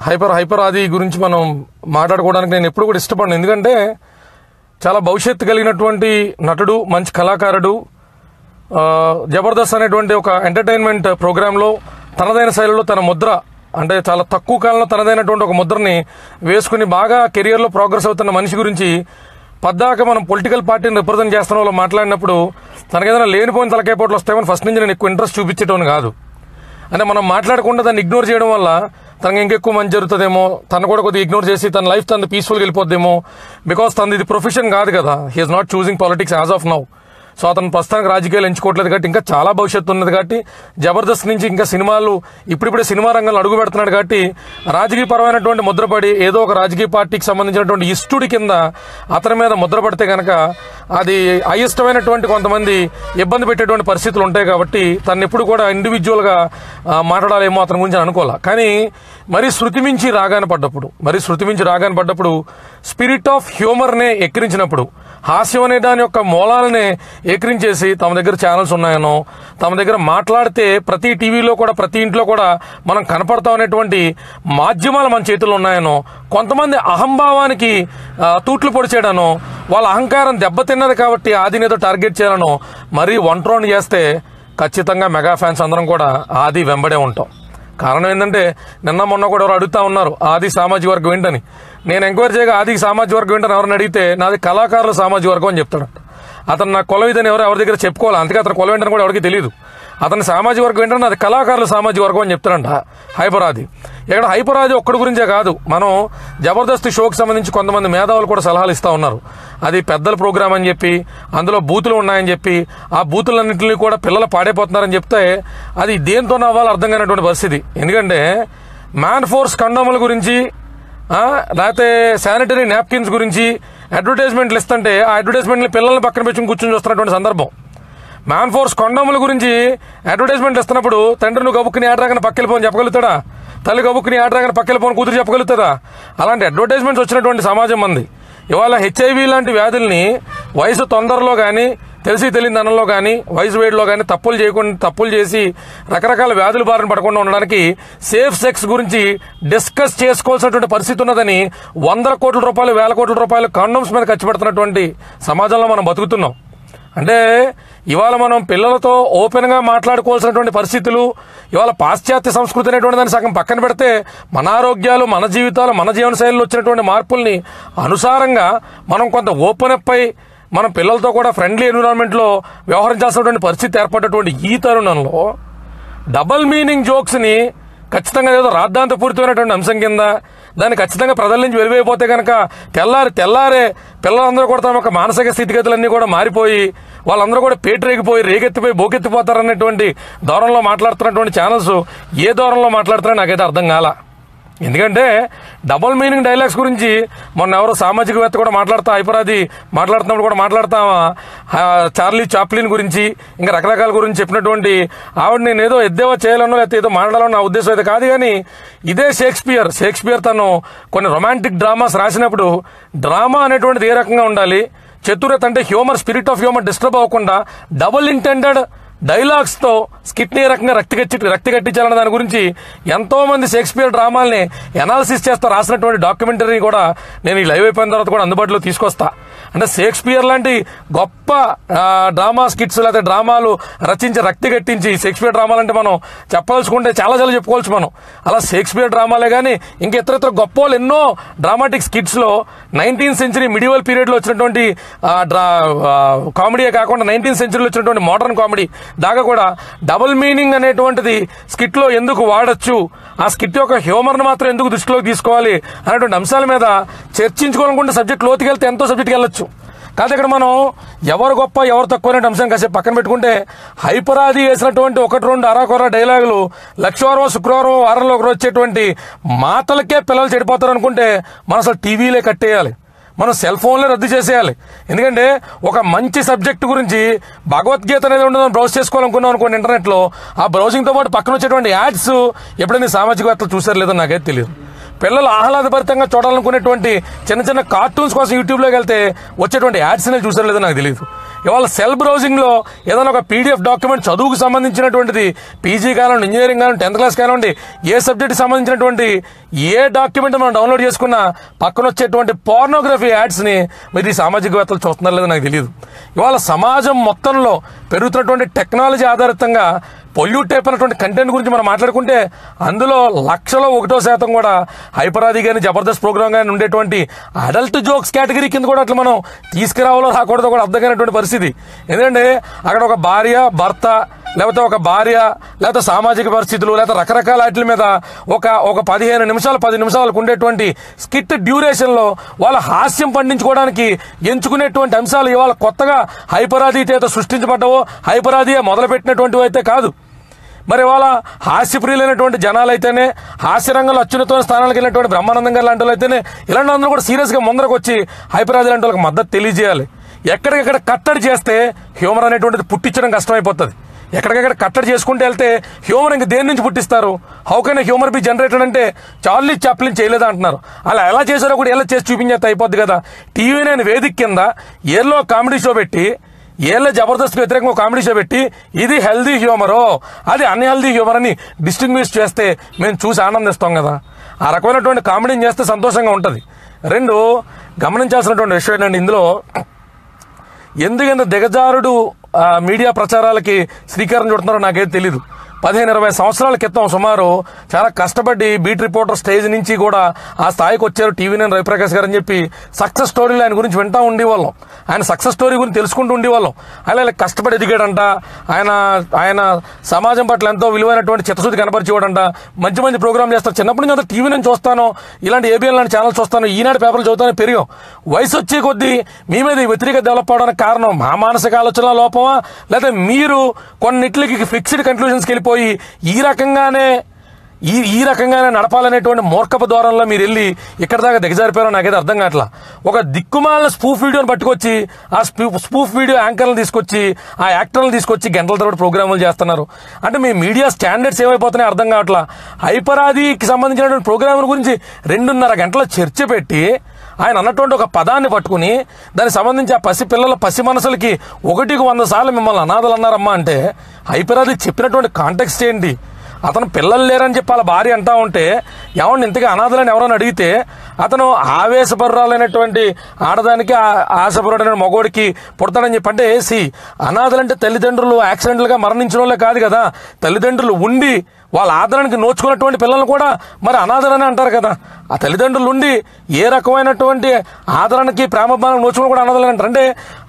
Hyper ఆది గురించి మనం మాట్లాడుకోవడానికి నేను ఎప్పుడు కూడా ఇష్టపడను. ఎందుకంటే చాలా భవిష్యత్తు కలిగినటువంటి నటుడు, మంచి కళాకారుడు. జబర్దస్త్ అనేటువంటి ఒక ఎంటర్టైన్మెంట్ ప్రోగ్రాంలో తనదైన శైలిలో తన ముద్ర, అంటే చాలా తక్కువ కాలంలో తనదైనటువంటి ఒక ముద్రని వేసుకుని బాగా కెరియర్లో ప్రోగ్రెస్ అవుతున్న మనిషి గురించి పద్దాక మనం పొలిటికల్ పార్టీని రిప్రజెంట్ చేస్తున్న వాళ్ళు మాట్లాడినప్పుడు తనకేదైనా లేనిపోయిన తలకాయపోట్లు వస్తాయని ఫస్ట్ నుంచి నేను ఎక్కువ ఇంట్రెస్ట్ చూపించేటోని కాదు. అంటే మనం మాట్లాడకుండా దాన్ని ఇగ్నోర్ చేయడం వల్ల తనకి ఇంకెక్కువ మంచి జరుగుతుందేమో, తను కూడా కొద్దిగా ఇగ్నోర్ చేసి తన లైఫ్ తనది పీస్ఫుల్గా వెళ్ళిపోద్దేమో. బికాస్ తనది ఇది ప్రొఫెషన్ కాదు కదా, he's not choosing politics as of now. So అతను ప్రస్తుతానికి రాజకీయాలు ఎంచుకోవట్లేదు కాబట్టి ఇంకా చాలా భవిష్యత్తు ఉన్నది కాబట్టి జబర్దస్త్ నుంచి ఇంకా సినిమాలు ఇప్పుడిప్పుడే సినిమా రంగంలో అడుగు పెడుతున్నాడు కాబట్టి రాజకీయపరమైనటువంటి ముద్రపడి ఏదో ఒక రాజకీయ పార్టీకి సంబంధించినటువంటి ఇష్టుడి కింద అతని మీద ముద్రపడితే కనుక అది అయిష్టమైనటువంటి కొంతమంది ఇబ్బంది పెట్టేటువంటి పరిస్థితులు ఉంటాయి. కాబట్టి తను ఎప్పుడు కూడా ఇండివిజువల్గా మాట్లాడాలేమో అతని గురించి అనుకోవాలా. కానీ మరీ శృతి మించి రాగానే పడ్డప్పుడు స్పిరిట్ ఆఫ్ హ్యూమర్నే ఎక్కిరించినప్పుడు, హాస్యం అనే దాని యొక్క మూలాలనే ఎక్కిరించేసి తమ దగ్గర ఛానల్స్ ఉన్నాయనో, తమ దగ్గర మాట్లాడితే ప్రతి టీవీలో కూడా ప్రతి ఇంట్లో కూడా మనం కనపడతాం అనేటువంటి మాధ్యమాలు మన చేతుల్లో ఉన్నాయనో, కొంతమంది అహంభావానికి తూట్లు పొడిచేయడానో, వాళ్ళ అహంకారం దెబ్బతిన్నది కాబట్టి ఆదినేదో టార్గెట్ చేయాలనో మరీ ఒంట్రోని చేస్తే ఖచ్చితంగా మెగా ఫ్యాన్స్ అందరం కూడా ఆది వెంబడే ఉంటాం. కారణం ఏంటంటే నిన్న మొన్న కూడా ఎవరు అడుగుతా ఉన్నారు ఆది సామాజిక వర్గం ఏంటని. నేను ఎంక్వైరీ చేయగా ఆది సామాజిక వర్గం ఏంటని ఎవరిని అడిగితే నాది కళాకారుల సామాజిక వర్గం అని చెప్తాడు. అతను నా కులం ఇదని ఎవరి దగ్గర చెప్పుకోవాలి, అందుకే అతను కులం ఏంటని కూడా ఎవరికి తెలియదు. అతని సామాజిక వర్గం ఏంటంటే నాది కళాకారుల సామాజిక వర్గం అని చెప్తాడంట హైపర్ ఆది. ఇక్కడ హైపర్ ఆది ఒక్కడి గురించే కాదు, మనం జబర్దస్త్ షోకి సంబంధించి కొంతమంది మేధావులు కూడా సలహాలు ఇస్తా ఉన్నారు. అది పెద్దల ప్రోగ్రామ్ అని చెప్పి అందులో బూతులు ఉన్నాయని చెప్పి ఆ బూతులన్నింటినీ కూడా పిల్లలు పాడైపోతున్నారని చెప్తే అది దేంతో నవ్వాలో అర్థం కానటువంటి పరిస్థితి. ఎందుకంటే మ్యాన్ ఫోర్స్ కండోముల గురించి లేకపోతే శానిటరీ నాప్కిన్స్ గురించి అడ్వర్టైజ్మెంట్లు ఇస్తుంటే ఆ అడ్వర్టైజ్మెంట్ని పిల్లల్ని పక్కన పెట్టుకుని కూర్చొని చూస్తున్నటువంటి సందర్భం. మ్యాన్ ఫోర్స్ కొండముల గురించి అడ్వర్టైజ్మెంట్ ఇస్తున్నప్పుడు తండ్రి నువ్వు గబుక్కుని ఆడరాగానే పక్కెళ్ళిపోని చెప్పగలుగుతాడా? తల్లి గబుక్కుని ఆడరాగానే పక్కెళ్ళిపోని కూతురు చెప్పగలుగుతుందా? అలాంటి అడ్వర్టైజ్మెంట్స్ వచ్చినటువంటి సమాజం మంది. ఇవాళ హెచ్ఐవి లాంటి వ్యాధుల్ని వయసు తొందరలో కానీ తెలిసి తెలియని ధనంలో కానీ వయసు వేడిలో కానీ తప్పులు చేసి రకరకాల వ్యాధుల బారిన పడకుండా ఉండడానికి సేఫ్ సెక్స్ గురించి డిస్కస్ చేసుకోవాల్సినటువంటి పరిస్థితి ఉన్నదని 100 కోట్ల రూపాయలు 1000 కోట్ల రూపాయలు కాండోమ్స్ మీద ఖర్చు పెడుతున్నటువంటి సమాజంలో మనం బతుకుతున్నాం. అంటే ఇవాళ మనం పిల్లలతో ఓపెన్ గా మాట్లాడుకోవాల్సినటువంటి పరిస్థితులు, ఇవాళ పాశ్చాత్య సంస్కృతి అనేటువంటి దాన్ని సగం పక్కన పెడితే మన ఆరోగ్యాలు, మన జీవితాలు, మన జీవన శైలిలో వచ్చినటువంటి మార్పుల్ని అనుసారంగా మనం కొంత ఓపెన్ అప్ అయి మనం పిల్లలతో కూడా ఫ్రెండ్లీ ఎన్విరాన్మెంట్ లో వ్యవహరించాల్సినటువంటి పరిస్థితి ఏర్పడేటువంటి ఈ తరుణంలో డబల్ మీనింగ్ జోక్స్ ని ఖచ్చితంగా ఏదో రాద్ధాంతపూరితమైనటువంటి అంశం కింద దాన్ని ఖచ్చితంగా ప్రజల నుంచి వెలివైపోతే కనుక తెల్లారే పిల్లలందరూ కూడా తమ యొక్క మానసిక స్థితిగతులన్నీ కూడా మారిపోయి వాళ్ళందరూ కూడా పేటరేగిపోయి రేగెత్తిపోయి బోకెత్తిపోతారనేటువంటి ధోరణిలో మాట్లాడుతున్నటువంటి ఛానల్స్ ఏ ధోరణిలో మాట్లాడుతున్నారో నాకైతే అర్థం కాల. ఎందుకంటే డబుల్ మీనింగ్ డైలాగ్స్ గురించి మొన్న ఎవరో సామాజికవేత్త కూడా హైపరాది మాట్లాడుతున్నప్పుడు కూడా మాట్లాడతామా చార్లీ చాప్లిన్ గురించి ఇంకా రకరకాల గురించి చెప్పినటువంటి ఆవిడ నేను ఏదో ఎద్దేవా చేయాలనో లేకపోతే ఏదో మాట్లాడాలనో నా ఉద్దేశం అయితే కాదు. కానీ ఇదే షేక్స్పియర్ తను కొన్ని రొమాంటిక్ డ్రామాస్ రాసినప్పుడు డ్రామా అనేటువంటిది ఏ రకంగా ఉండాలి, చతురత అంటే humour, spirit of humour disturb అవ్వకుండా డబుల్ ఇంటెండెడ్ డైలాగ్స్ తో స్కిట్ ని రకంగా రక్తి కట్టించాలన్న దాని గురించి ఎంతో మంది షేక్స్పియర్ డ్రామాల్ని ఎనాలిసిస్ చేస్తా రాసినటువంటి డాక్యుమెంటరీ కూడా నేను ఈ లైవ్ అయిపోయిన తర్వాత కూడా అందుబాటులో తీసుకొస్తా. అంటే షేక్స్పియర్ లాంటి గొప్ప డ్రామా స్కిట్స్ లేకపోతే డ్రామాలు రచించి రక్తి కట్టించి షేక్స్పియర్ డ్రామాలంటే మనం చెప్పాల్సుకుంటే చాలా చెప్పుకోవచ్చు మనం. అలా షేక్స్పియర్ డ్రామాలే కానీ ఇంకా ఇతర గొప్ప వాళ్ళు ఎన్నో డ్రామాటిక్ స్కిట్స్ లో 19th సెంచరీ మిడివల్ పీరియడ్ లో వచ్చినటువంటి కామెడీయే కాకుండా 19th సెంచరీలో వచ్చినటువంటి మోడర్న్ కామెడీ దాకా కూడా డబుల్ మీనింగ్ అనేటువంటిది స్కిట్ లో ఎందుకు వాడచ్చు, ఆ స్కిట్ యొక్క హ్యూమర్ ను మాత్రం ఎందుకు దృష్టిలోకి తీసుకోవాలి అనేటువంటి అంశాల మీద చర్చించుకోవాలనుకుంటే సబ్జెక్ట్ లోతుకెళ్తే ఎంతో సబ్జెక్ట్కి వెళ్ళొచ్చు. కాదు ఇక్కడ మనం ఎవరు గొప్ప ఎవరు తక్కువ అనే అంశం కాసేపు పక్కన పెట్టుకుంటే హైపరాది వేసినటువంటి 1-2 అరాకొర డైలాగులు లక్షవారం శుక్రవారం వారంలో ఒకరోజు వచ్చేటువంటి మాటలకే పిల్లలు చెడిపోతారు అనుకుంటే మనం అసలు టీవీలే కట్టేయాలి, మనం సెల్ ఫోన్లే రద్దు చేసేయాలి. ఎందుకంటే ఒక మంచి సబ్జెక్ట్ గురించి భగవద్గీత అనేది ఉండదు బ్రౌజ్ చేసుకోవాలనుకున్నాం అనుకోండి ఇంటర్నెట్ లో, ఆ బ్రౌజింగ్ తో పాటు పక్కన వచ్చేటువంటి యాడ్స్ ఎప్పుడైనా సామాజికవేత్తలు చూసారు లేదో నాకైతే తెలియదు. పిల్లలు ఆహ్లాదభరితంగా చూడాలనుకునేటువంటి చిన్న కార్టూన్స్ కోసం యూట్యూబ్ లోకి వెళ్తే వచ్చేటువంటి యాడ్స్ ని చూసారు లేదో నాకు తెలియదు. ఇవాళ సెల్ బ్రౌజింగ్లో ఏదైనా ఒక పీడిఎఫ్ డాక్యుమెంట్ చదువుకు సంబంధించినటువంటిది, పీజీ కానివ్వండి, ఇంజనీరింగ్ కానివ్వండి, 10th క్లాస్ కానివ్వండి, ఏ సబ్జెక్ట్కి సంబంధించినటువంటి ఏ డాక్యుమెంట్ మనం డౌన్లోడ్ చేసుకున్నా పక్కన వచ్చేటువంటి పోర్నోగ్రఫీ యాడ్స్ని మీరు ఈ సామాజికవేత్తలు చూస్తున్నారో లేదో నాకు తెలియదు. ఇవాళ సమాజం మొత్తంలో పెరుగుతున్నటువంటి టెక్నాలజీ ఆధారితంగా పొల్యూట్ అయిపోయినటువంటి కంటెంట్ గురించి మనం మాట్లాడుకుంటే అందులో 1% కూడా హైపరాది కానీ జబర్దస్త్ ప్రోగ్రామ్ కానీ ఉండేటువంటి అడల్ట్ జోక్స్ కేటగిరీ కింద కూడా అట్లా మనం తీసుకురావాలో రాకూడదో కూడా అర్థం కానిటువంటి పరిస్థితి. ఎందుకంటే అక్కడ ఒక భార్య భర్త లేకపోతే ఒక భార్య లేకపోతే సామాజిక పరిస్థితులు లేకపోతే రకరకాల వాటి మీద ఒక 15 నిమిషాలు 10 నిమిషాలకు ఉండేటువంటి స్కిట్ డ్యూరేషన్లో వాళ్ళ హాస్యం పండించుకోవడానికి ఎంచుకునేటువంటి అంశాలు ఇవాళ కొత్తగా హైపరాది చేత సృష్టించబడ్డవో హైపరాది మొదలుపెట్టినటువంటివి అయితే కాదు. మరి ఇవాళ హాస్యప్రియులైనటువంటి జనాలు అయితేనే, హాస్యరంగంలో అత్యున్నతమైన స్థానాలకు వెళ్ళినటువంటి బ్రహ్మానందం గారు లాంటి వాళ్ళు అయితేనే ఇలాంటి అందరూ కూడా సీరియస్గా ముందరకు వచ్చి హైపరాది లాంటి వాళ్ళకి మద్దతు తెలియజేయాలి. ఎక్కడికెక్కడ కట్టడి చేస్తే హ్యూమర్ అనేటువంటిది పుట్టించడం కష్టమైపోతుంది. ఎక్కడికెక్కడ కట్టడి చేసుకుంటూ వెళ్తే హ్యూమర్ ఇంక దేని నుంచి పుట్టిస్తారు? How can humour be generated అంటే చార్లీ చాప్లిన్ చేయలేదా అంటున్నారు. అలా ఎలా చేశారో కూడా ఎలా చేసి చూపించేస్తే అయిపోద్ది కదా. టీవీ నేను వేదిక కింద ఏళ్ళో కామెడీ షో పెట్టి, ఏళ్ళ జబర్దస్త్ వ్యతిరేకంగా కామెడీ షో పెట్టి ఇది హెల్దీ హ్యూమరో అది అన్హెల్దీ హ్యూమర్ అని డిస్టింగ్విష్ చేస్తే మేము చూసి ఆనందిస్తాం కదా. ఆ రకమైనటువంటి కామెడీని చేస్తే సంతోషంగా ఉంటుంది. రెండు, గమనించాల్సినటువంటి విషయం ఏంటంటే ఇందులో ఎందుకంత దిగజారుడు మీడియా ప్రచారాలకి శ్రీకారం చుడుతున్నారో నాకేది తెలీదు. 15-20 సంవత్సరాల క్రితం సుమారు చాలా కష్టపడి బీట్ రిపోర్టర్ స్టేజ్ నుంచి కూడా ఆ స్థాయికి వచ్చారు టీవీ నేను రవిప్రకాష్ గారు అని చెప్పి సక్సెస్ స్టోరీలు ఆయన గురించి వింటూ ఉండేవాళ్ళం. ఆయన సక్సెస్ స్టోరీ గురించి తెలుసుకుంటూ ఉండేవాళ్ళం. ఆయన కష్టపడి ఎదిగాడంట, ఆయన సమాజం పట్ల ఎంతో విలువైనటువంటి చిత్తశుద్ధి కనపరిచేవాడంట, మంచి మంచి ప్రోగ్రామ్ చేస్తారు. చిన్నప్పటి నుంచి అంతా టీవీ నేను చూస్తాను, ఇలాంటి ఏబిఎన్ లాంటి ఛానల్ చూస్తాను, ఈనాడు పేపర్లు చదువుతాను పెరిగాం. వయసు వచ్చే కొద్దీ మీ మీద వ్యతిరేక డెవలప్ అవడానికి కారణం మా మానసిక ఆలోచన లోపమా, లేదా మీరు కొన్నిట్లకి ఫిక్స్డ్ కన్క్లూజన్స్కి వెళ్ళిపోయి ఈ రకంగానే నడపాలనేటువంటి మూర్ఖపు ద్వారంలో మీరు వెళ్ళి ఇక్కడ దాకా దిగజారిపోయారో నాకైతే అర్థం కావట్లా. ఒక దిక్కుమాలిన స్పూఫ్ వీడియోని పట్టుకొచ్చి ఆ స్పూఫ్ వీడియో యాంకర్లను తీసుకొచ్చి ఆ యాక్టర్లను తీసుకొచ్చి గంటల తరబడి ప్రోగ్రాములు చేస్తున్నారు. అంటే మీ మీడియా స్టాండర్డ్స్ ఏమైపోతున్నాయో అర్థం కావట్లా. హైపరాదికి సంబంధించినటువంటి ప్రోగ్రాముల గురించి 2.5 గంటల చర్చ పెట్టి ఆయన అన్నటువంటి ఒక పదాన్ని పట్టుకుని దానికి సంబంధించి ఆ పసి మనసులకి 100 సార్లు మిమ్మల్ని అనాథలు అన్నారమ్మా అంటే హైపరాది చెప్పినటువంటి కాంటెక్స్ట్ ఏంటి? అతను పిల్లలు లేరని చెప్పి వాళ్ళ భార్య అంటా ఉంటే ఎవరిని ఇంతగా అనాథలని ఎవరైనా అడిగితే అతను ఆవేశపరురాలైనటువంటి ఆడదానికి ఆశపరుడైన మగోడికి పుడతాడని చెప్పి అంటే అనాథలంటే తల్లిదండ్రులు యాక్సిడెంట్లుగా మరణించిన వాళ్ళే కాదు కదా, తల్లిదండ్రులు ఉండి వాళ్ళ ఆదరణకి నోచుకున్నటువంటి పిల్లలను కూడా మరి అనాథలని అంటారు కదా. ఆ తల్లిదండ్రులు ఉండి ఏ రకమైనటువంటి ఆదరణకి ప్రేమభావం నోచుకుని కూడా అనాథలని అంటారు. అంటే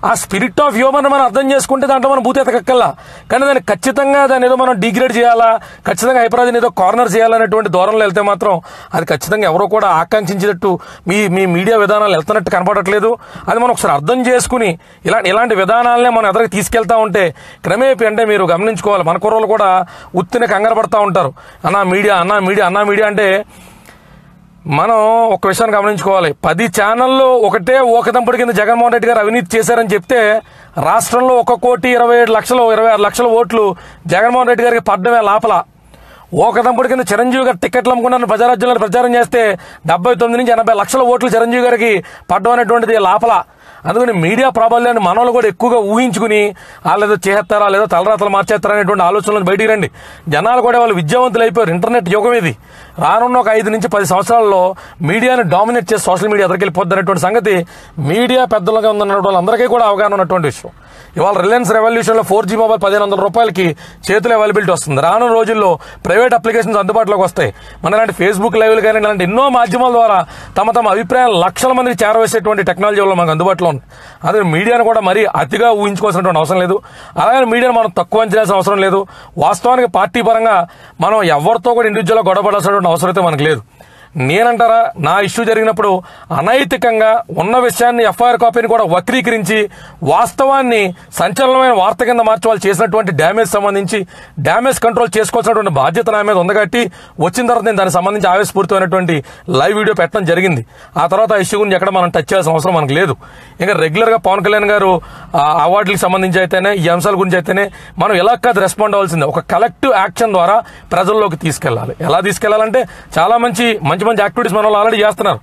ఆ స్పిరిట్ ఆఫ్ హ్యూమన్ మనం అర్థం చేసుకుంటే దాంట్లో మనం భూతి ఎతకక్కల్లా. కానీ దాన్ని ఖచ్చితంగా దాన్ని ఏదో మనం డిగ్రేడ్ చేయాలా, ఖచ్చితంగా హైపరాదిని ఏదో కార్నర్ చేయాలనేటువంటి దూరంలో వెళ్తే మాత్రం అది ఖచ్చితంగా ఎవరో కూడా ఆకాంక్షించేటట్టు మీ మీడియా విధానాలు వెళ్తున్నట్టు కనపడట్లేదు. అది మనం ఒకసారి అర్థం చేసుకుని ఇలాంటి విధానాలనే మనం ఎదురుకి తీసుకెళ్తా ఉంటే క్రమేపీ అంటే మీరు గమనించుకోవాలి, మన కుర్రోళ్ళు కూడా ఉత్తిన కంగారు పడతా ఉంటారు. అన్నా మీడియా అంటే మనం ఒక విషయాన్ని గమనించుకోవాలి. 10 ఛానళ్ళు ఒకటే ఓకదంపుడి కింద జగన్మోహన్ రెడ్డి గారు అవినీతి చేశారని చెప్తే రాష్ట్రంలో 1,27,26 లక్షల ఓట్లు జగన్మోహన్ రెడ్డి గారికి పడ్డమే లాపలా. ఓకదంపుడి కింద చిరంజీవి గారు టికెట్లు అమ్ముకున్నారని ప్రజారాజ్యంలో ప్రచారం చేస్తే 79 నుంచి 80 లక్షల ఓట్లు చిరంజీవి గారికి పడ్డం అనేటువంటిది లాపలా. అందుకని మీడియా ప్రాబల్యాన్ని మనలో కూడా ఎక్కువగా ఊహించుకుని వాళ్ళేదో చేస్తారా లేదో తలరాతలు మార్చేస్తారా అనేటువంటి ఆలోచనలు బయటికి రండి. జనాలు కూడా వాళ్ళు విద్యావంతులు అయిపోయారు. ఇంటర్నెట్ యుగం ఇది. రానున్న ఒక 5 నుంచి 10 సంవత్సరాల్లో మీడియాని డామినేట్ చేసి సోషల్ మీడియా ఎదురుకెళ్ళిపోద్ది అనేటువంటి సంగతి మీడియా పెద్దలుగా ఉన్న వాళ్ళందరికీ కూడా అవగాహన ఉన్నటువంటి విషయం. ఇవాళ రిలయన్స్ రెవల్యూషన్లో 4G మొబైల్ 1,500 రూపాయలకి చేతులు అవైలబిలిటీ వస్తుంది. రానున్న రోజుల్లో ప్రైవేట్ అప్లికేషన్స్ అందుబాటులోకి వస్తాయి. మన ఇలాంటి ఫేస్బుక్ లైవ్లు కానీ ఇలాంటి ఎన్నో మాధ్యమాల ద్వారా తమ అభిప్రాయాలు లక్షల మందికి చేరవేసేటువంటి టెక్నాలజీ వల్ల మనకు అందుబాటులో ఉంది. అదే మీడియాను కూడా మరీ అతిగా ఊహించుకోవాల్సినటువంటి అవసరం లేదు. అలాగే మీడియాను మనం తక్కువ అంచనాల్సిన అవసరం లేదు. వాస్తవానికి పార్టీ పరంగా మనం ఎవరితో కూడా ఇండివిజువల్గా గొడవపడాల్సినటువంటి అవసరం అయితే మనకు లేదు. నేనంటారా, నా ఇష్యూ జరిగినప్పుడు అనైతికంగా ఉన్న విషయాన్ని ఎఫ్ఐఆర్ కాపీని కూడా వక్రీకరించి వాస్తవాన్ని సంచలనమైన వార్త కింద మార్చి వాళ్ళు చేసినటువంటి డ్యామేజ్ సంబంధించి డ్యామేజ్ కంట్రోల్ చేసుకోవాల్సినటువంటి బాధ్యత నా మీద ఉంది. కాబట్టి వచ్చిన తర్వాత నేను దానికి సంబంధించి ఆవేశపూరితమైనటువంటి లైవ్ వీడియో పెట్టడం జరిగింది. ఆ తర్వాత ఆ ఇష్యూ గురించి ఎక్కడ మనం టచ్ చేయాల్సిన అవసరం మనకు లేదు. ఇంకా రెగ్యులర్గా పవన్ కళ్యాణ్ గారు అవార్డులకు సంబంధించి అయితేనే ఈ అంశాల గురించి అయితేనే మనం ఎలా కాదు రెస్పాండ్ అవ్వాల్సిందే. ఒక కలెక్టివ్ యాక్షన్ ద్వారా ప్రజల్లోకి తీసుకెళ్లాలి. ఎలా తీసుకెళ్లాలంటే చాలా మంచి మంచి మంచి యాక్టివిటీస్ మన వాళ్ళు ఆల్రెడీ చేస్తున్నారు.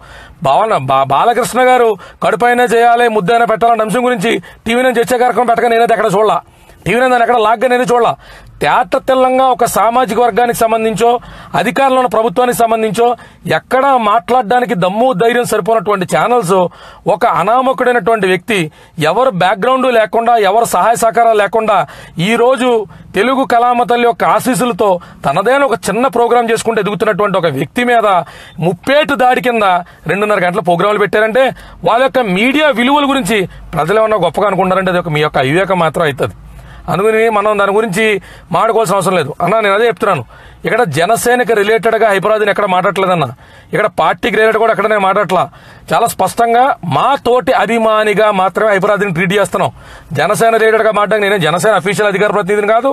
బాలకృష్ణ గారు కడుపైనా చేయాలి ముద్దైనా పెట్టాలన్న అంశం గురించి టీవీ నుంచి చర్చా కార్యక్రమం పెట్టగా నేనైతే ఎక్కడ చూడాల, టీవీ నేను ఎక్కడ లాగ్గా నేను చూడాల. తేట తెల్లంగా ఒక సామాజిక వర్గానికి సంబంధించో అధికారంలో ఉన్న ప్రభుత్వానికి సంబంధించో ఎక్కడ మాట్లాడడానికి దమ్ము ధైర్యం సరిపోయినటువంటి ఛానల్స్ ఒక అనామకుడైనటువంటి వ్యక్తి ఎవరు బ్యాక్గ్రౌండ్ లేకుండా ఎవరు సహాయ సహకారాలు లేకుండా ఈ రోజు తెలుగు కళామ తల్లి యొక్క ఆశీస్సులతో తనదైన ఒక చిన్న ప్రోగ్రాం చేసుకుంటూ ఎదుగుతున్నటువంటి ఒక వ్యక్తి మీద ముప్పేటు దాడి కింద 2.5 గంటల ప్రోగ్రాంలు పెట్టారంటే వాళ్ళ యొక్క మీడియా విలువల గురించి ప్రజలు ఏమన్నా గొప్పగా అనుకుంటారంటే అది ఒక మీ యొక్క అవివేకం మాత్రం అవుతుంది. అందుకని మనం దాని గురించి మాట్లాడుకోవాల్సిన అవసరం లేదు అన్న. నేను అదే చెప్తున్నాను, ఇక్కడ జనసేనకి రిలేటెడ్ గా హైపరాదిని ఎక్కడ మాట్లాడలేదన్న, ఇక్కడ పార్టీకి రిలేటెడ్ కూడా ఎక్కడ నేను మాట్లాడట్లా. చాలా స్పష్టంగా మా తోటి అభిమానిగా మాత్రమే హైపరాదిని ట్రీట్ చేస్తున్నాం. జనసేన రిలేటెడ్ గా మాట్లాడి నేనే జనసేన అఫీషియల్ అధికార ప్రతినిధిని కాదు.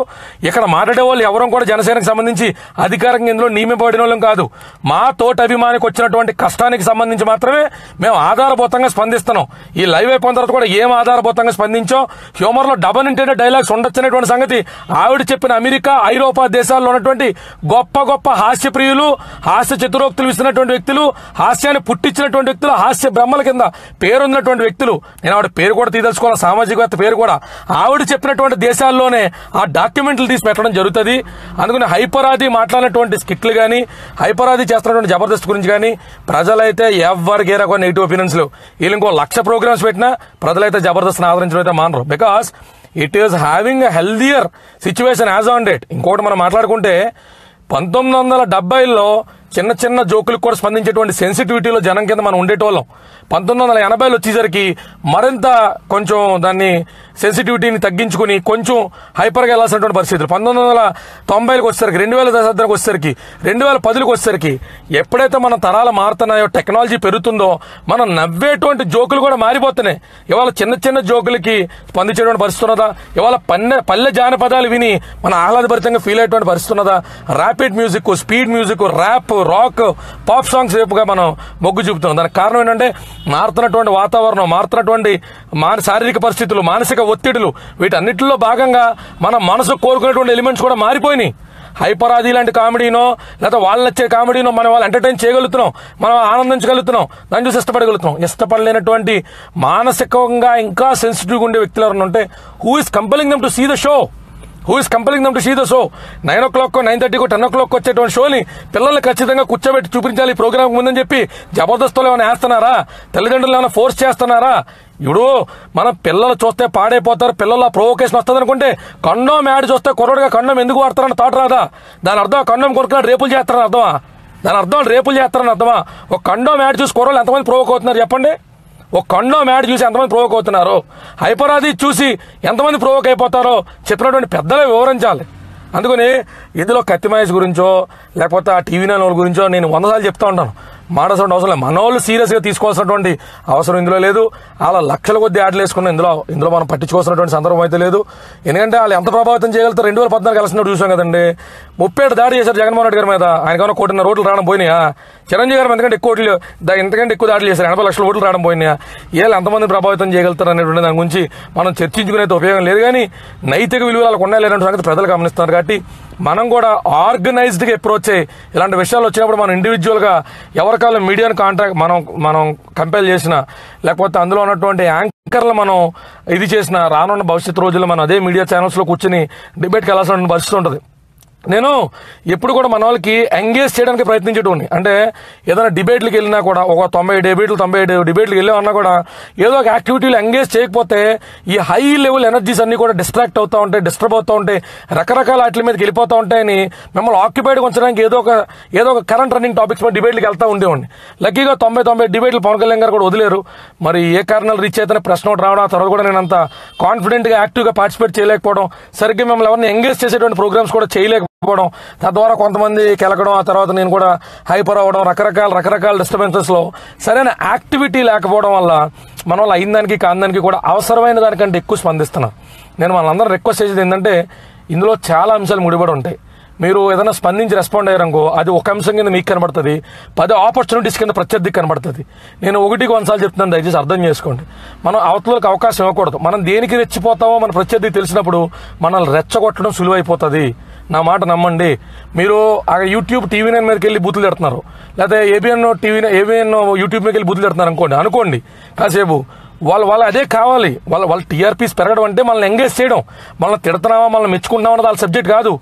ఇక్కడ మాట్లాడే వాళ్ళు ఎవరూ కూడా జనసేనకు సంబంధించి అధికారంగా ఇందులో నియమింపబడిన వాళ్ళం కాదు. మా తోటి అభిమానికి వచ్చినటువంటి కష్టానికి సంబంధించి మాత్రమే మేము ఆధారభూతంగా స్పందిస్తున్నాం. ఈ లైవ్ అయిపోయిన తర్వాత కూడా ఏం ఆధారభూతంగా స్పందించాం, హ్యూమర్ లో డబల్ ఇంటెండెడ్ డైలాగ్స్ ఉండొచ్చనేటువంటి సంగతి ఆవిడ చెప్పిన అమెరికా ఐరోపా దేశాల్లో ఉన్నటువంటి గొప్ప గొప్ప హాస్య ప్రియులు, హాస్య చతురోక్తులు ఇస్తున్నటువంటి వ్యక్తులు, హాస్యాన్ని పుట్టించినటువంటి వ్యక్తులు, హాస్య బ్రహ్మల కింద పేరున్నటువంటి వ్యక్తులు, నేను ఆవిడ పేరు కూడా తీదలుచుకోవాలి, సామాజికవేత్త పేరు కూడా, ఆవిడ చెప్పినటువంటి దేశాల్లోనే ఆ డాక్యుమెంట్లు తీసి పెట్టడం జరుగుతుంది. అందుకని హైపరాది మాట్లాడినటువంటి స్కిట్లు గానీ హైపరాది చేస్తున్నటువంటి జబర్దస్త్ గురించి కానీ ప్రజలైతే ఎవరికి ఏరో నెగిటివ్ ఒపీనియన్స్ లేవు. వీళ్ళు ఇంకో 1,00,000 ప్రోగ్రామ్స్ పెట్టినా ప్రజలైతే జబర్దస్త్ ఆదరించడం అయితే మానరు. Because it is having a healthier situation as on date. ఇంకోటి మనం మాట్లాడుకుంటే 1970లో చిన్న చిన్న జోకులకు కూడా స్పందించేటువంటి సెన్సిటివిటీలో జనం కింద మనం ఉండేటోళ్ళం. 1980లో వచ్చేసరికి మరింత కొంచెం దాన్ని సెన్సిటివిటీని తగ్గించుకుని కొంచెం హైపర్గా వెళ్లాల్సినటువంటి పరిస్థితులు. 1990లకు వచ్చేసరికి 2000 దశాబ్దానికి వచ్చేసరికి 2010లకు వచ్చేసరికి ఎప్పుడైతే మన తరాలు మారుతున్నాయో టెక్నాలజీ పెరుగుతుందో మనం నవ్వేటువంటి జోకులు కూడా మారిపోతున్నాయి. ఇవాళ చిన్న చిన్న జోకులకి స్పందించేటువంటి పరిస్థితి ఉన్నదా? ఇవాళ పల్లె జానపదాలు విని మన ఆహ్లాదభరితంగా ఫీల్ అయ్యేటువంటి పరిస్థితి ఉన్నదా? Rapid music, speed music, rap, rock, pop songs వైపుగా మనం మొగ్గు చూపుతున్నాం. దానికి కారణం ఏంటంటే మారుతున్నటువంటి వాతావరణం, మారుతున్నటువంటి శారీరక పరిస్థితులు, మానసిక ఒత్తిడులు, వీటన్నిటిలో భాగంగా మన మనసు కోరుకునేటువంటి ఎలిమెంట్స్ కూడా మారిపోయినాయి. హైపరాది లాంటి కామెడీనో లేదా వాళ్ళు నచ్చే కామెడీనో మనం వాళ్ళు ఎంటర్టైన్ చేయగలుగుతున్నాం, మనం ఆనందించగలుగుతున్నాం, దాన్ని చూసి ఇష్టపడగలుగుతున్నాం. ఇష్టపడలేనటువంటి మానసికంగా ఇంకా సెన్సిటివ్గా ఉండే వ్యక్తులు ఎవరైనా ఉంటే who is compelling them to see the show? Who is compelling them to see the show? 9 o'clock, 9:30, 10 o'clock వచ్చేటువంటి షోని పిల్లల్ని ఖచ్చితంగా కూర్చోబెట్టి చూపించాలి ఈ ప్రోగ్రామ్ ముందని చెప్పి జబర్దస్త్లో ఏమైనా వేస్తున్నారా? తల్లిదండ్రులు ఏమైనా ఫోర్స్ చేస్తున్నారా? ఇప్పుడు మన పిల్లలు చూస్తే పాడైపోతారు, పిల్లల ప్రొవోకేషన్ వస్తుంది అనుకుంటే కండోమ్ యాడ్ చూస్తే కుర్రోడుగా కండోమ్ ఎందుకు వాడతారని థాట్ రాదా? దాని అర్థం కండోమ్ కొనుక్కున్నాడు రేపులు చేస్తారని అర్థమా? దాని అర్థం రేపులు చేస్తారని అర్థమా? ఒక కండోమ్ యాడ్ చూసి కుర్రోళ్ళు ఎంతమంది ప్రొవోక్ అవుతున్నారు చెప్పండి? ఒక కండోమ్ యాడ్ చూసి ఎంతమంది ప్రొవోక్ అవుతున్నారు? హైపరాది చూసి ఎంతమంది ప్రొవోక్ అయిపోతారో చెప్పినటువంటి పెద్దలే వివరించాలి. అందుకని ఇందులో కత్తిమహేష్ గురించో లేకపోతే ఆ టీవీ నైన్ వాళ్ళ గురించో నేను 100 సార్లు చెప్తా ఉంటాను. మాట్లాడాల్సిన అవసరం లేదు. మన వాళ్ళు సీరియస్గా తీసుకోవాల్సినటువంటి అవసరం ఇందులో లేదు. అలా లక్షల కొద్ది యాడ్లు వేసుకున్న ఇందులో మనం పట్టించుకోవాల్సినటువంటి సందర్భం అయితే లేదు. ఎందుకంటే వాళ్ళు ఎంత ప్రభావితం చేయగలుగుతారు? 2014 కలిసినప్పుడు చూసాం కదండి, 37 దాడి చేశారు జగన్మోహన్ రెడ్డి గారి మీద. ఆయనకన్నా 1.5 కోట్లు రావడం పోయినాయా? చిరంజీవి గారు ఎంతకంటే ఎక్కువ దాడులు చేశారు, 80 లక్షల ఓట్లు రావడం పోయినాయా? వీళ్ళు ఎంతమంది ప్రభావితం చేయగలుగుతారు అనేటువంటి దాని గురించి మనం చర్చించుకునేది ఉపయోగం లేదు. కానీ నైతిక విలువలు ఉన్నాయి లేనటువంటి సంగతి ప్రజలు గమనిస్తున్నారు. కాబట్టి మనం కూడా ఆర్గనైజ్డ్ గా అప్రోచ్ అయ్యి ఇలాంటి విషయాలు వచ్చినప్పుడు మనం ఇండివిజువల్ గా ఎవరికాల మీడియాను కాంటాక్ట్ మనం కంపేర్ చేసినా లేకపోతే అందులో ఉన్నటువంటి యాంకర్లు మనం ఇది చేసిన రానున్న భవిష్యత్తు రోజుల్లో మనం అదే మీడియా ఛానల్స్ లో కూర్చొని డిబేట్కి వెళ్ళాల్సిన పరిస్థితి ఉంటుంది. నేను ఎప్పుడు కూడా మన వాళ్ళకి ఎంగేజ్ చేయడానికి ప్రయత్నించేటోని. అంటే ఏదైనా డిబేట్లకు వెళ్ళినా కూడా ఒక 97 డిబేట్లకు వెళ్ళామన్నా కూడా ఏదో ఒక యాక్టివిటీలో ఎంగేజ్ చేయకపోతే ఈ హై లెవెల్ ఎనర్జీస్ అన్ని కూడా డిస్ట్రాక్ట్ అవుతూ ఉంటాయి, డిస్టర్బ్ అవుతూ ఉంటాయి, రకరకాల వాటి మీదకి వెళ్ళిపోతూ ఉంటాయని మిమ్మల్ని ఆక్యుపైడ్గా ఉంచడానికి ఏదో ఒక కరెంట్ రన్నింగ్ టాపిక్స్ మీద డిబేట్లకు వెళ్తూ ఉండేవాడిని. లక్కీగా 90 డిబేట్లు పవన్ కళ్యాణ్ గారు కూడా వదిలేరు. మరి ఏ కారణాలు రీచ్ అయితేనే ప్రశ్న ఒకటి రావడం, ఆ తర్వాత కూడా నేను అంత కాన్ఫిడెంట్గా యాక్టివ్గా పార్టిసిపేట్ చేయలేకపోవడం, సరిగ్గా మిమ్మల్ని ఎవరిని ఎంగేజ్ చేసేటువంటి ప్రోగ్రామ్స్ కూడా చేయలేకపోవడం, తద్వారా కొంతమంది కెలకడం, ఆ తర్వాత నేను కూడా హైపర్ అవ్వడం, రకరకాల డిస్టర్బెన్సెస్ లో సరైన యాక్టివిటీ లేకపోవడం వల్ల మన వాళ్ళు అయిన దానికి కాందానికి కూడా అవసరమైన దానికంటే ఎక్కువ స్పందిస్తున్నా. నేను వాళ్ళందరూ రిక్వెస్ట్ చేసేది ఏంటంటే ఇందులో చాలా అంశాలు ముడిపడి ఉంటాయి. మీరు ఏదైనా స్పందించి రెస్పాండ్ అయ్యారనుకో అది ఒక అంశం కింద మీకు కనబడుతుంది, 10 ఆపర్చునిటీస్ కింద ప్రత్యర్థికి కనబడుతుంది. నేను 1 సార్లు చెప్తున్నాను, దయచేసి అర్థం చేసుకోండి. మనం అవతలకు అవకాశం ఇవ్వకూడదు. మనం దేనికి రెచ్చిపోతామో మన ప్రత్యర్థికి తెలిసినప్పుడు మనల్ని రెచ్చగొట్టడం సులువైపోతుంది. నా మాట నమ్మండి. మీరు ఆ యూట్యూబ్ TV9 మీదకి వెళ్ళి బూతులు తిడుతున్నారు, లేకపోతే ABN యూట్యూబ్ మీదకి వెళ్ళి బూతులు తిడుతున్నారు అనుకోండి కాసేపు. వాళ్ళు అదే కావాలి. వాళ్ళ TRPs పెరగడం అంటే మనల్ని ఎంగేజ్ చేయడం, మనల్ని తిడుతున్నామా మనల్ని మెచ్చుకుంటున్నామా అన్నది వాళ్ళ సబ్జెక్ట్ కాదు.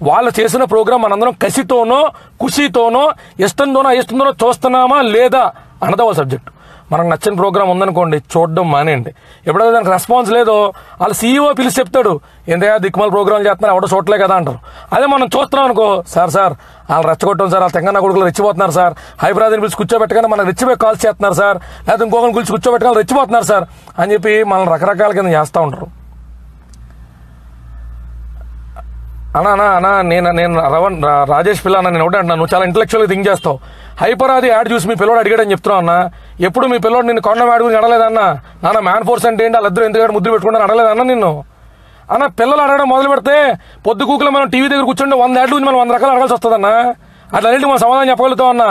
వాళ్ళు చేసిన ప్రోగ్రామ్ మనందరం కసితోనో ఖుషితోనో ఇష్టంతోనో చూస్తున్నామా లేదా అన్నది వాళ్ళ సబ్జెక్ట్. మనకు నచ్చిన ప్రోగ్రామ్ ఉందనుకోండి, చూడడం మానేయండి. ఎప్పుడైతే దానికి రెస్పాన్స్ లేదో వాళ్ళ CEO పిలిచి చెప్తాడు, ఏంటయ్యా దిక్కుమాల ప్రోగ్రామ్ చేస్తున్నారు, ఎవడో చూడలే కదా అంటారు. అదే మనం చూస్తున్నాం అనుకో, సార్ వాళ్ళు రెచ్చగొట్టం సార్, వాళ్ళ తెంగన్న కొడుకులు రెచ్చిపోతున్నారు సార్, హైపరాదిని పిలిచి కూర్చోబెట్టగానే మనకు రెచ్చిపోయి కాల్స్ చేస్తున్నారు సార్, లేకపోతే ఇంకొకరిని పిలిచి కూర్చోబెట్టగానే రెచ్చిపోతున్నారు సార్ అని చెప్పి మనం రకరకాల కింద చేస్తూ ఉంటారు. అన్నా నేను రాజేష్ పిల్ల నేను ఒకటే అంటున్నాను, నువ్వు చాలా ఇంటెలెక్చువల్గా థింక్ చేస్తావు. హైపరాది యాడ్ చూసి మీ పిల్లోడు అడిగాడని చెప్తున్నావు అన్న. ఎప్పుడు మీ పిల్లోడు నిన్ను కొండం యాడ్ గురించి అడలేదన్నా? నాన్న మ్యాన్ ఫోర్స్ అంటే ఏంటి, వాళ్ళిద్దరు ఎందుకంటే ముద్దు పెట్టుకుంటాను అడలేదన్నా నిన్ను? అన్న పిల్లలు అడగడం మొదలు పెడితే పొద్దు కూకులు మనం టీవీ దగ్గర కూర్చుంటే 100 యాడ్ల గురించి మనం 100 రకాలు అడగాల్సి వస్తుందన్నా. అట్లన్నింటికి మనం సమాధానం చెప్పగలుగుతాం అన్న.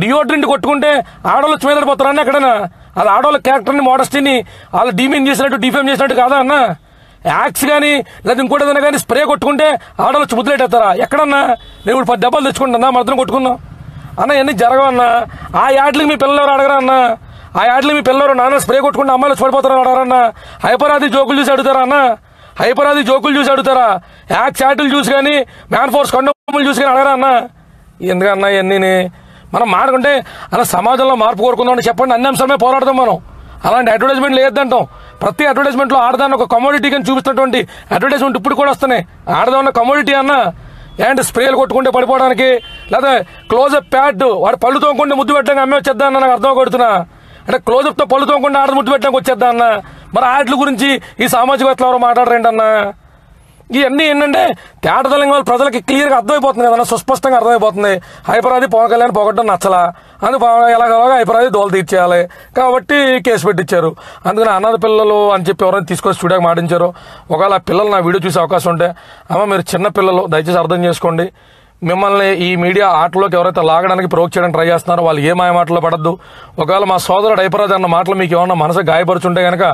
డియోడ్రెంట్ కొట్టుకుంటే ఆడవాళ్ళు వచ్చి మీదడిపోతారన్న ఎక్కడన్నా? అది ఆడవాళ్ళ క్యారెక్టర్ని మోడస్టీని వాళ్ళు డీమీన్ చేసినట్టు డిఫేమ్ చేసినట్టు కాదా అన్న? యాక్స్ కానీ లేదా ఇంకోటి ఏదైనా కానీ స్ప్రే కొట్టుకుంటే ఆడవాళ్ళు వచ్చి ముద్దులేటేస్తారా ఎక్కడన్నా? నేను ఇప్పుడు 10 దెబ్బలు తెచ్చుకుంటున్నా, మన ఇద్దరం కొట్టుకుందాం అన్న. ఇవన్నీ జరగవన్నా. ఆ యాడ్లకి మీ పిల్లలు ఎవరు అడగరా అన్న? ఆ యాడ్లకి మీ పిల్లలు నాన్న స్ప్రే కొట్టుకుంటే అమ్మాయిలు పడిపోతారని అడగరన్న? హైపరాది జోకులు చూసి అడుగుతారా అన్న? హైపరాది జోకులు చూసి అడుగుతారా? యాక్స్ యాడ్లు చూసి కానీ మ్యాన్ ఫోర్స్ కొండలు చూసి కానీ అడగరా అన్న? ఎందుకన్నా ఇవన్నీ మనం మాడుకుంటే అలా సమాజంలో మార్పు కోరుకుందామని చెప్పండి, అన్ని అంశాలమే పోరాడదాం మనం. అలాంటి అడ్వర్టైజ్మెంట్ లేదంటాం. ప్రతి అడ్వర్టైజ్మెంట్లో ఆడదాన్ని ఒక కమోడిటీ అని చూపిస్తున్నటువంటి అడ్వర్టైజ్మెంట్ ఇప్పుడు కూడా వస్తున్నాయి. ఆడదాన్న కమోడిటీ అన్న ఏంటి? స్ప్రేలు కొట్టుకుంటే పడిపోవడానికి, లేదా క్లోజప్ ప్యాడ్ వాడు పళ్ళు తోముకుంటే ముద్దు పెట్టడానికి అమ్మే వచ్చేద్దా అన్న? నాకు అర్థం కొడుతున్నా. అంటే క్లోజప్తో పళ్ళు తోముకుంటే ఆడ ముద్దు పెట్టడానికి వచ్చేద్దా అన్న? మరి ఆటల గురించి ఈ సామాజికవేత్తలు ఎవరు మాట్లాడరేంటన్నా? ఇవన్నీ ఏంటంటే తేటతలంగా ప్రజలకి క్లియర్గా అర్థమైపోతుంది కదన్నా, సుస్పష్టంగా అర్థమైపోతుంది. హైపరాది పవన్ కళ్యాణ్ పోగొట్టడం నచ్చలా, అందుకు ఎలాగోలాగా హైపరాది దోలు తీర్చేయాలి కాబట్టి కేసు పెట్టించారు. అందుకని అనాథ పిల్లలు అని చెప్పి ఎవరైనా తీసుకొచ్చి స్టూడియోకి మాటించారు. ఒకవేళ ఆ పిల్లలు నా వీడియో చూసే అవకాశం ఉంటే, అమ్మ మీరు చిన్న పిల్లలు దయచేసి అర్థం చేసుకోండి. మిమ్మల్ని ఈ మీడియా ఆటలోకి ఎవరైతే లాగడానికి ప్రోక్ చేయడానికి ట్రై చేస్తున్నారో వాళ్ళు ఏ మాయ మాటలో పడద్దు. ఒకవేళ మా సోదరుడు హైపరాజ్ అన్న మాటలు మీకు ఏమన్నా మనసు గాయపరుచుంటే కనుక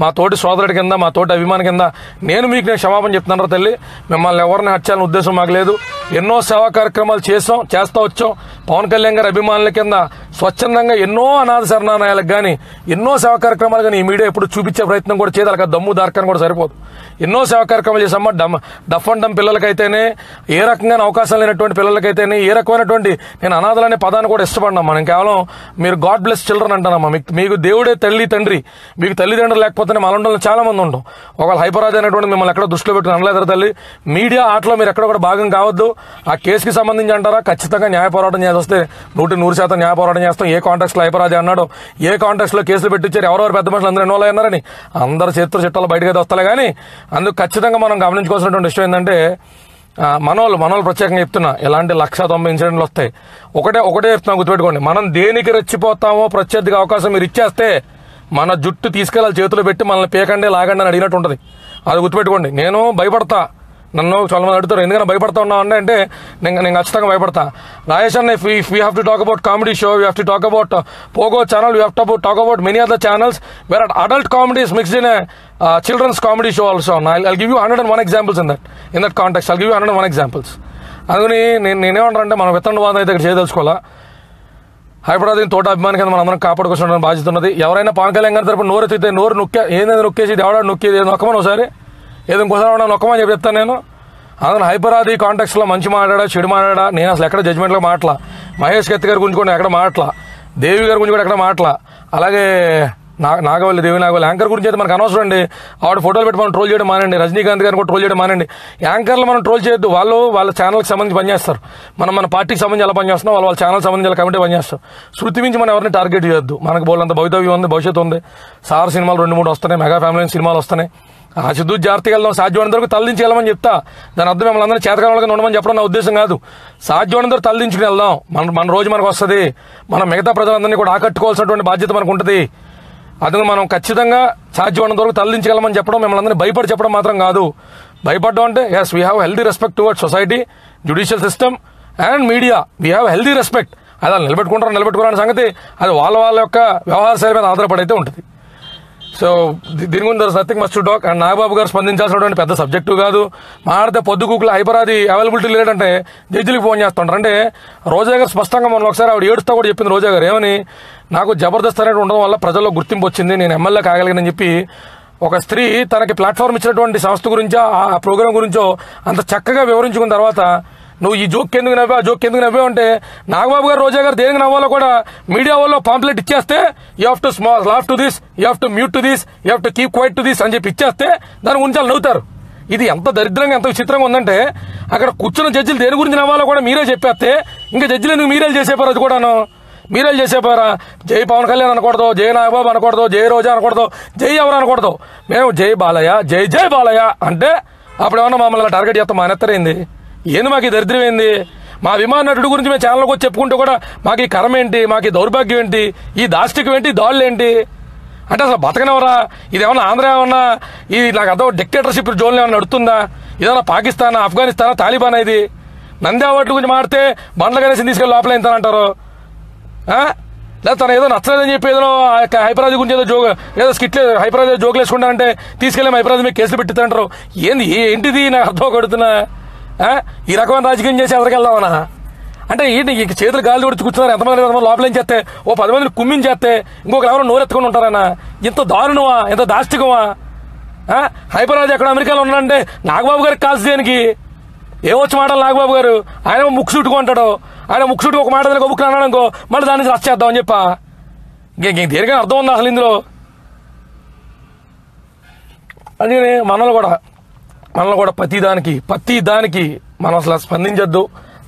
మా తోటి సోదరుడి కింద, మా తోటి అభిమాని కింద నేను క్షమాపణ చెప్తున్నారా తల్లి. మిమ్మల్ని ఎవరిని హత్యాలని ఉద్దేశం మాకు లేదు. ఎన్నో సేవా కార్యక్రమాలు చేస్తూ వచ్చాం. పవన్ కళ్యాణ్ గారి అభిమానుల కింద స్వచ్ఛందంగా ఎన్నో అనాథ శరణాలయాలకు కానీ ఎన్నో సేవా కార్యక్రమాలు కానీ ఈ మీడియా ఎప్పుడు చూపించే ప్రయత్నం కూడా చేయదు. దమ్ము దార్కాన్ని కూడా సరిపోదు. ఎన్నో సేవా కార్యక్రమాలు చేసామా. డఫ్ అండ్ డమ్ పిల్లలకైతేనే, ఏ రకంగా అవకాశం లేనటువంటి పిల్లలకైతేనే, ఏ రకమైనటువంటి నేను అనాథలనే పదాన్ని కూడా ఇష్టపడినాం. మనం కేవలం మీరు గాడ్ బ్లెస్ చిల్డ్రన్ అంటానమ్మా. మీకు దేవుడే తల్లి తండ్రి. మీకు తల్లిదండ్రులు లేకపోతే మనలో చాలా మంది ఉంటాం. ఒకవేళ హైపరాజ్ అనేటువంటి మిమ్మల్ని ఎక్కడ దృష్టిలో పెట్టుకుని అనలేదరు తల్లి. మీడియా ఆటలో మీరు ఎక్కడ కూడా భాగం కావద్దు. ఆ కేసుకి సంబంధించి అంటారా ఖచ్చితంగా న్యాయ పోరాటం చేసి వస్తే 100% న్యాయ పోరాటం చేస్తాం. ఏ కాంటాక్ట్ లో హైపరాజ్ అన్నాడు, ఏ కాంటాక్ట్ లో కేసులు పెట్టించారు, ఎవరెవరు పెద్ద మనుషులు అందరూ ఇన్వాల్వ్ అయ్యారని అందరు చేతులు చిట్టాలు బయటకు అయితే వస్తాయి. కానీ అందుకు ఖచ్చితంగా మనం గమనించుకోవాల్సినటువంటి విషయం ఏంటంటే, మనోళ్ళు ప్రత్యేకంగా చెప్తున్నా, ఎలాంటి 190 ఇన్సిడెంట్లు వస్తాయి. ఒకటే చెప్తున్నా, గుర్తుపెట్టుకోండి. మనం దేనికి రెచ్చిపోతామో ప్రత్యర్థిగా అవకాశం మీరు ఇచ్చేస్తే మన జుట్టు తీసుకెళ్ళాలి చేతులు పెట్టి మనల్ని పేకండి లాగండి అని అడిగినట్టు ఉంటుంది. అది గుర్తుపెట్టుకోండి. నేను భయపడతా. నన్ను చాలా మంది అడుగుతారు ఎందుకన్నా భయపడతా ఉన్నావు అంటే నేను ఖచ్చితంగా భయపడతా. రాజేష్ అన్న, if we have to talk about comedy show, we have to talk about Pogo channel, we have to talk about many other channels where adult comedy is mixed in a children's comedy show also. I'll give you 101 examples in that context. I'll give you 101 examples. అందుకని నేనేమంటానంటే మనం విత్తనవాదం అయితే ఇక్కడ చేయదలుచుకోవాలా. హైపరాదిని తోట అభిమాని కింద మనం అందరం కాపాడుకోవాల్సిన బాధ్యత ఉన్నది. ఎవరైనా పవన్ కళ్యాణ్ గారి తరపున నోరు ఎత్తితే నోరు ఏదైనా నొక్కేసి ఎవడా నొక్కేది నొక్కమని ఒకసారి ఏదో ఇంకోసారి నొక్కమని చెప్పి చెప్తాను నేను. అందులో హైపరాది కాంటాక్ట్స్ లో మంచి మాట్లాడా చెడు మాట్లాడా నేను అసలు ఎక్కడ జడ్జ్మెంట్లో మాట్లా. మహేష్ కత్తి గారి గురించి కూడా ఎక్కడ మాట్లా, దేవి గారి గురించి కూడా ఎక్కడ మాట్లా, అలాగే నాగవల్లి దేవి నాగవల్లి యాంకర్ గురించి అయితే మనకు అనవసరం అండి. ఆవిడ ఫోటోలు పెట్టి మనం ట్రోల్ చేయడం మానండి. రజనీకాంత్ గారిని కూడా ట్రోల్ చేయడం మానండి. యాంకర్లు మనం ట్రోల్ చేయొద్దు. వాళ్ళ ఛానల్కి సంబంధించి పనిచేస్తారు. మన పార్టీకి సంబంధించి ఎలా పనిచేస్తున్నాం, వాళ్ళ ఛానల్ సంబంధించి ఎలా కమిటీ పనిచేస్తాం. శృతి మించి మనం ఎవరిని టార్గెట్ చేయొద్దు. మనకు బోలంత భవితవ్యం ఉంది, భవిష్యత్తు ఉంది. సార్ సినిమాలు 2-3 వస్తున్నాయి, మెగా ఫ్యామిలీ సినిమాలు వస్తున్నాయి. ఆ సిద్ధు జాగ్రత్తగా వెళ్దాం. సాధ్యమైనంత వరకు తలదించి వెళ్ళమని చెప్తా. దాని అర్థం మిమ్మల్ని అందరినీ చేతకాలంగా ఉండమని చెప్పడం నా ఉద్దేశం కాదు. సాధ్యమైనంత వరకు తలదించుకుని వెళ్దాం. మన రోజు మనకు వస్తుంది. మనం మిగతా ప్రజలందరినీ కూడా ఆకట్టుకోవాల్సినటువంటి బాధ్యత మనకు ఉంటుంది. అందుకని మనం ఖచ్చితంగా సాధ్యమైనంత వరకు తలదించగలమని చెప్పడం, మిమ్మల్ని అందరినీ భయపడి చెప్పడం మాత్రం కాదు. భయపడడం అంటే yes we have healthy respect towards society, judicial system and media. We have healthy respect. అది నిలబెట్టుకుంటారని సంగతి అది వాళ్ళ యొక్క వ్యవహార శైలి మీద ఆధారపడి అయితే ఉంటుంది. సో దీని గురించి nothing must to talk. And Nagababu గారు స్పందించాల్సినటువంటి పెద్ద సబ్జెక్టు కాదు. మాట్లాడితే పొద్దుగూకులు హైపరాది అవైలబిలిటీ లేదంటే జడ్జిలకు ఫోన్ చేస్తుంటారు. అంటే రోజా గారు స్పష్టంగా మొన్న ఒకసారి ఆవిడ ఏడుస్తా కూడా చెప్పింది. రోజా గారు ఏమని, నాకు జబర్దస్త్ అనేది ఉండడం వల్ల ప్రజల్లో గుర్తింపు వచ్చింది, నేను ఎమ్మెల్యే కాగలిగానని చెప్పి ఒక స్త్రీ తనకి ప్లాట్ఫామ్ ఇచ్చినటువంటి సంస్థ గురించో ఆ ప్రోగ్రాం గురించో అంత చక్కగా వివరించుకున్న తర్వాత నువ్వు ఈ జోక్ ఎందుకు నవ్వావు, ఆ జోక్ ఎందుకు నవ్వావు అంటే నాగబాబు గారు రోజా గారు దేనికి నవ్వాలో కూడా మీడియా వాళ్ళు పాంప్లెట్ ఇచ్చేస్తే you have to laugh to this, you have to mute to this, you have to keep quiet to this అని చెప్పి ఇచ్చేస్తే దాని గురించి వాళ్ళు నవ్వుతారు. ఇది ఎంత దరిద్రంగా ఎంత విచిత్రంగా ఉందంటే అక్కడ కూర్చున్న జడ్జిలు దేని గురించి నవ్వాలో కూడా మీరే చెప్పేస్తే ఇంకా జడ్జిలు ఎందుకు మీరేలు చేసేపారు, అది కూడాను మీరేలు చేసేపారా. జై పవన్ కళ్యాణ్ అనకూడదు, జై నాగబాబు అనకూడదు, జై రోజా అనకూడదు, జై ఎవరు అనకూడదు. మేము జై బాలయ్య, జై జై బాలయ్య అంటే అప్పుడేమన్నా మమ్మల్ని టార్గెట్ చేస్తాం మానేత్తరైంది. ఏంది మాకు ఈ దరిద్రం ఏంది? మా అభిమాన నటుడు గురించి మేము ఛానల్కి వచ్చి చెప్పుకుంటూ కూడా మాకు ఈ కరం ఏంటి, మాకు ఈ దౌర్భాగ్యం ఏంటి, ఈ దాష్టికం ఏంటి, ఈ దాడులు ఏంటి అంటే అసలు బతకనవరా? ఇదేమన్నా ఆంధ్ర ఏమన్నా ఇది నాకు అదో డిక్టేటర్షిప్ జోన్లు ఏమన్నా నడుతుందా? ఇదేమన్నా పాకిస్తానా, ఆఫ్ఘనిస్తానా, తాలిబాన్ ఇది? నంది అవార్డు గురించి మాడితే బండ్ల గణేశం తీసుకెళ్ళి లోపల ఎంతనంటారు? లేదా తను ఏదో నచ్చలేదని చెప్పి ఏదో హైపరాజీ గురించి ఏదో స్కిట్ హైపరాజీ జోకులు వేసుకుంటానంటే తీసుకెళ్ళి హైపరాజీ మీకు కేసులు పెట్టిందంటారు. ఏంటిది నాకు అర్థం కొడుతున్నా? ఈ రకమైన రాజకీయం చేసి ఎదరికెళ్దామనా? అంటే ఏంటి ఇంక చేతులు గాలి కొడుతూ కూర్చున్నారు. ఎంతమంది లోపల ఏం చేస్తే ఓ 10 మందిని కుమ్మించేస్తే ఇంకొకరు ఎవరో నోరెత్తుకొని ఉంటారనా? ఇంత దారుణమా, ఎంత దాష్టికమా? హైపరాజీ ఎక్కడ అమెరికాలో ఉన్నాడంటే నాగబాబు గారికి కాల్సి దేనికి? ఏమొచ్చి మాటలు నాగబాబు గారు? ఆయన ముక్కు చుట్టుకుంటాడు. ఆయన ముక్కు చుట్టూ ఒక మాట గొప్పకు అన్నాడనుకో మళ్ళీ దాని నుంచి రచ్చ చేద్దామని చెప్పా. దేనికైనా అర్థం ఉందా అసలు ఇందులో? అందుకని మనలో కూడా ప్రతి దానికి మనం అసలు స్పందించొద్దు.